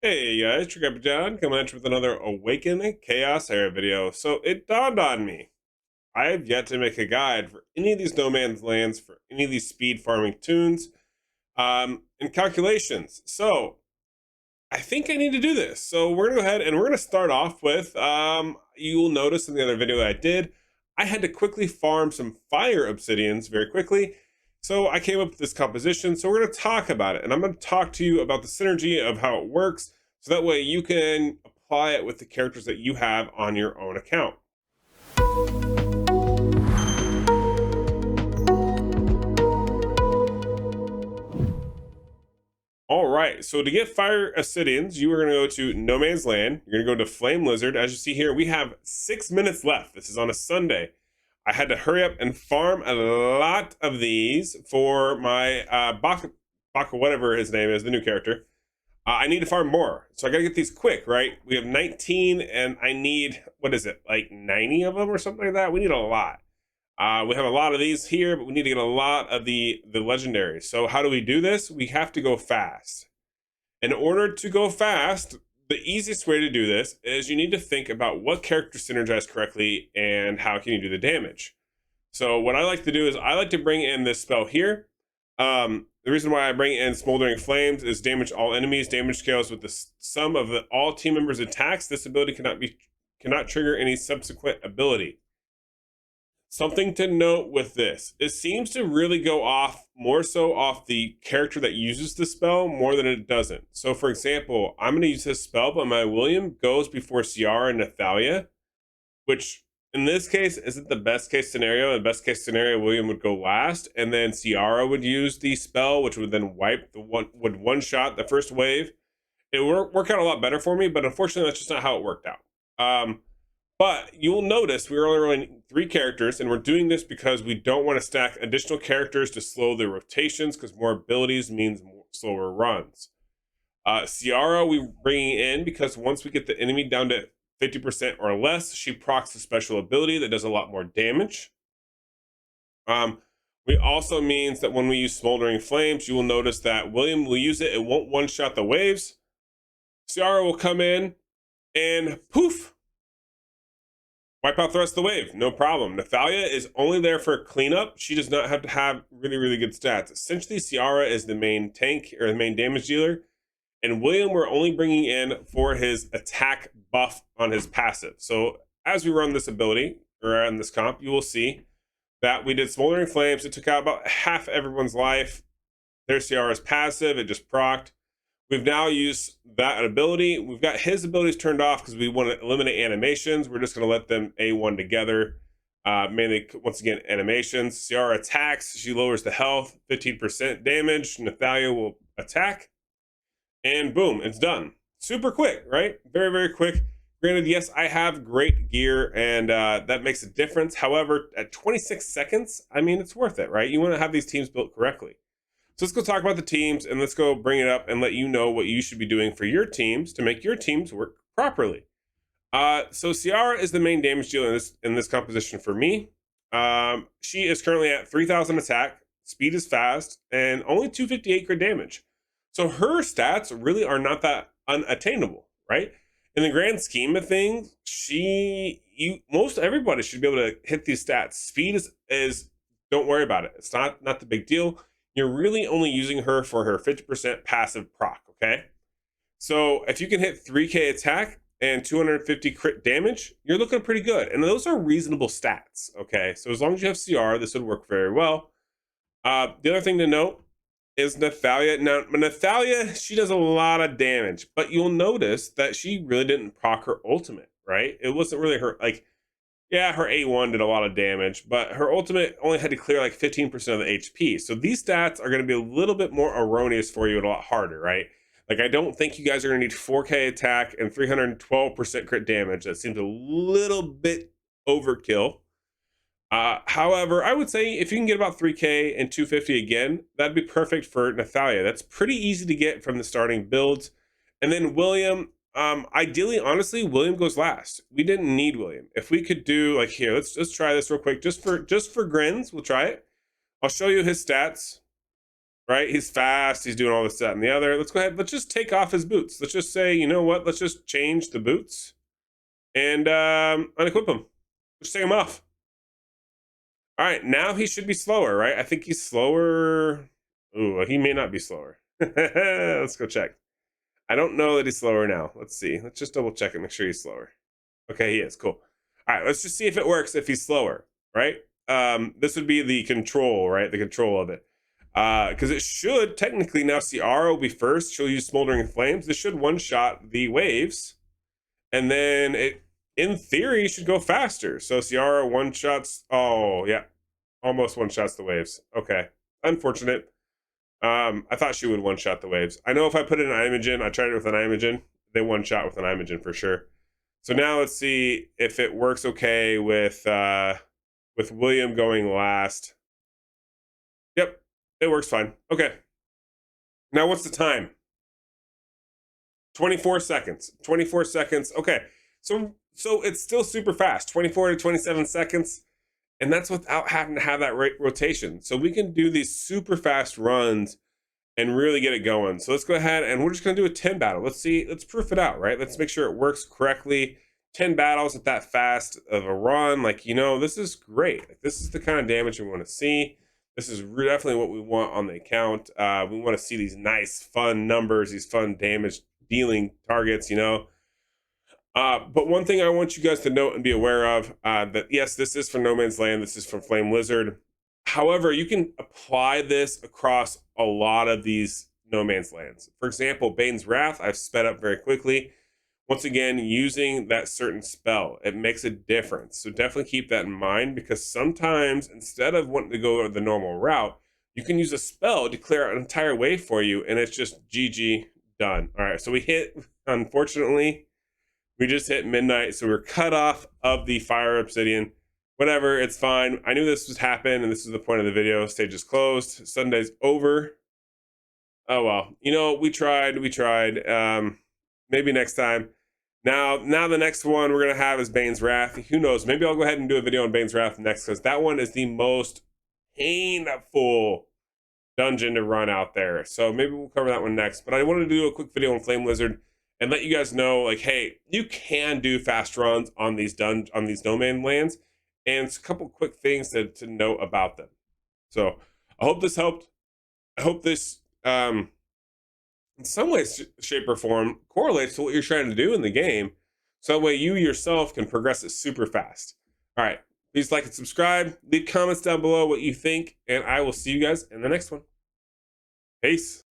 Hey guys, Trigger John coming at you with another Awaken Chaos Era video. So it dawned on me, I have yet to make a guide for any of these no man's lands, for any of these speed farming tunes, and calculations. So I think I need to do this. So we're gonna go ahead and we're gonna start off with, you will notice in the other video I did, I had to quickly farm some fire obsidians very quickly. So I came up with this composition. So we're gonna talk about it, and I'm gonna talk to you about the synergy of how it works. So that way you can apply it with the characters that you have on your own account. All right, so to get fire obsidians, you are going to go to No Man's Land. You're going to go to Flame Lizard. As you see here, we have 6 minutes left. This is on a Sunday. I had to hurry up and farm a lot of these for my Baka, whatever his name is, the new character. I need to farm more, so I got to get these quick, right? We have 19, and I need, what is it, like 90 of them or something like that? We need a lot. We have a lot of these here, but we need to get a lot of the legendaries. So how do we do this? We have to go fast. In order to go fast, the easiest way to do this is you need to think about what characters synergize correctly and how can you do the damage. So what I like to do is I like to bring in this spell here. The reason why I bring in Smoldering Flames is damage all enemies. Damage scales with the sum of all team members' attacks. This ability cannot trigger any subsequent ability. Something to note with this, it seems to really go off more so off the character that uses the spell more than it doesn't. So for example, I'm going to use this spell, but my William goes before Ciara and Nathalia, which in this case isn't the best case scenario. In the best case scenario, William would go last, and then Ciara would use the spell, which would then wipe one shot the first wave. It would work out a lot better for me, but unfortunately that's just not how it worked out. But you'll notice we're only running 3 characters, and we're doing this because we don't want to stack additional characters to slow the rotations, because more abilities means slower runs. Ciara we bringing in because once we get the enemy down to 50% or less, she procs a special ability that does a lot more damage. We also means that when we use Smoldering Flames, you will notice that William will use it. It won't one-shot the waves. Ciara will come in and poof, wipe out the rest of the wave, no problem. Nathalia is only there for cleanup. She does not have to have really good stats. Essentially, Ciara is the main tank or the main damage dealer, and William we're only bringing in for his attack buff on his passive. So as we run this ability, or on this comp, you will see that we did Smoldering Flames. It took out about half everyone's life. There's Ciara's passive, it just procced. We've now used that ability. We've got his abilities turned off because we want to eliminate animations. We're just going to let them A1 together. Mainly, once again, animations. Ciara attacks. She lowers the health, 15% damage. Nathalia will attack. And boom, it's done. Super quick, right? Very quick. Granted, yes, I have great gear, and that makes a difference. However, at 26 seconds, I mean, it's worth it, right? You want to have these teams built correctly. So let's go talk about the teams, and let's go bring it up and let you know what you should be doing for your teams to make your teams work properly. So Ciara is the main damage dealer in this composition for me. She is currently at 3,000 attack, speed is fast, and only 258 crit damage. So her stats really are not that unattainable, right? In the grand scheme of things, most everybody should be able to hit these stats. Speed is don't worry about it. It's not the big deal. You're really only using her for her 50% passive proc, okay? So if you can hit 3k attack and 250 crit damage, you're looking pretty good. And those are reasonable stats, okay? So as long as you have CR, this would work very well. The other thing to note is Nathalia. Now, Nathalia, she does a lot of damage, but you'll notice that she really didn't proc her ultimate, right? It wasn't really her, like, yeah, her A1 did a lot of damage, but her ultimate only had to clear like 15% of the HP. So these stats are going to be a little bit more erroneous for you and a lot harder, right? Like, I don't think you guys are going to need 4k attack and 312% crit damage. That seems a little bit overkill. However, I would say if you can get about 3k and 250 again, that'd be perfect for Nathalia. That's pretty easy to get from the starting builds. And then William, ideally, honestly, William goes last. We didn't need William. If we could do like here, let's try this real quick, just for grins. We'll try it. I'll show you his stats. right? He's fast. He's doing all this, that, and the other. Let's go ahead. Let's just take off his boots. Let's just say, you know what? Let's just change the boots and unequip him. Just take him off. All right, now he should be slower, right? I think he's slower. Ooh, he may not be slower. Let's go check. I don't know that he's slower now. Let's see. Let's just double check and make sure he's slower. Okay, he is. Cool. All right, let's just see if it works if he's slower, right? This would be the control, right? The control of it. Because it should technically now Ciara will be first. She'll use Smoldering Flames. This should one-shot the waves. And then it, in theory, should go faster. So Ciara one-shots. Oh, yeah. Almost one-shots the waves. Okay. Unfortunate. I thought she would one-shot the waves. I know if I put in an Imogen, I tried it with an Imogen. They one-shot with an Imogen for sure. So now let's see if it works okay with William going last. Yep, it works fine. Okay. Now what's the time? 24 seconds. 24 seconds. Okay. So it's still super fast. 24 to 27 seconds. And that's without having to have that rotation. So we can do these super fast runs and really get it going. So let's go ahead and we're just going to do a 10 battle. Let's see. Let's proof it out, right? Let's make sure it works correctly. 10 battles at that fast of a run. Like, you know, this is great. Like, this is the kind of damage we want to see. This is definitely what we want on the account. We want to see these nice, fun numbers, these fun damage dealing targets, you know. But one thing I want you guys to note and be aware of, that yes, this is from No Man's Land. This is from Flame Lizard. However, you can apply this across a lot of these No Man's Lands. For example, Bane's Wrath, I've sped up very quickly. Once again, using that certain spell, it makes a difference. So definitely keep that in mind, because sometimes instead of wanting to go the normal route, you can use a spell to clear out an entire wave for you, and it's just GG, done. All right, so we hit, unfortunately, we just hit midnight, so we're cut off of the Fire Obsidian. Whatever, it's fine. I knew this would happen, and this is the point of the video. Stage is closed. Sunday's over. Oh well, you know, we tried. Maybe next time. Now the next one we're gonna have is Bane's Wrath. Who knows? Maybe I'll go ahead and do a video on Bane's Wrath next, because that one is the most painful dungeon to run out there. So maybe we'll cover that one next. But I wanted to do a quick video on Flame Lizard and let you guys know, like, hey, you can do fast runs on these No Man lands, and it's a couple quick things to note about them. So I hope this helped. I hope this in some way, shape, or form correlates to what you're trying to do in the game. So that way you yourself can progress it super fast. All right, please like and subscribe. Leave comments down below what you think, and I will see you guys in the next one. Peace.